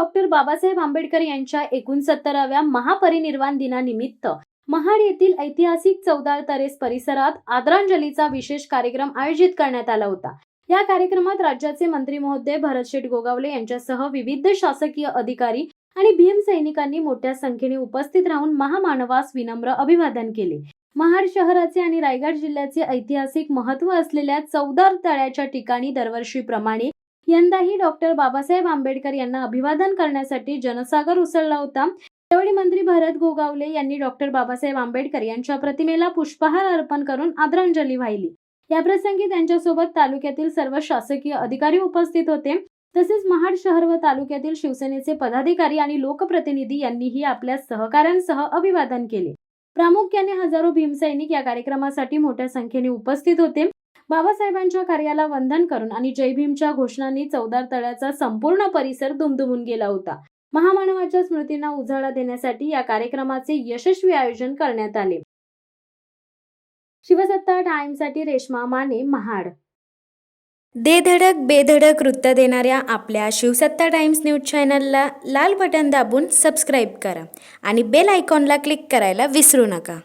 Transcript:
Doctor Babasaheb Ambedkar यांच्या 69व्या महापरिनिर्वाण दिनानिमित्त महाड येथील ऐतिहासिक चौदार तरेस परिसरात आदरांजलीचा विशेष कार्यक्रम आयोजित करण्यात आला होता। या कार्यक्रमात राज्याचे मंत्री महोदय भरतशेठ गोगावले यांच्यासह विविध शासकीय अधिकारी आणि भीम सैनिकांनी मोठ्या संख्येने उपस्थित राहून महामानवास विनम्र अभिवादन केले। महाड शहराचे आणि रायगड जिल्ह्याचे ऐतिहासिक महत्त्व असलेल्या चौदार तळ्याच्या ठिकाणी दरवर्षीप्रमाणे यंदाही डॉक्टर बाबासाहेब आंबेडकर यांना अभिवादन करण्यासाठी जनसागर उसळला होता। त्यावेळी मंत्री भरत गोगावले यांनी डॉक्टर बाबासाहेब आंबेडकर यांच्या प्रतिमेला पुष्पहार अर्पण करून आदरांजली वाहिली। या प्रसंगी त्यांच्यासोबत तालुक्यातील सर्व शासकीय अधिकारी उपस्थित होते। तसेच महाड शहर व तालुक्यातील शिवसेनेचे पदाधिकारी आणि लोकप्रतिनिधी यांनीही आपल्या सहकाऱ्यांसह अभिवादन केले। प्रामुख्याने हजारो भीमसैनिक या कार्यक्रमासाठी मोठ्या संख्येने उपस्थित होते। बाबासाहेबांच्या कार्याला वंदन करून आणि जय भीमच्या घोषणांनी चौदार तळ्याचा संपूर्ण परिसर दुमदुमून गेला होता। महामानवाच्या स्मृतींना उजाळा देण्यासाठी या कार्यक्रमाचे यशस्वी आयोजन करण्यात आले। शिवसत्ता टाइम्ससाठी रेश्मा माने, महाड। दे धडक बेधडक वृत्त देणाऱ्या आपल्या शिवसत्ता टाइम्स न्यूज चॅनलला लाल बटन दाबून सबस्क्राईब करा आणि बेल आयकॉनला क्लिक करायला विसरू नका।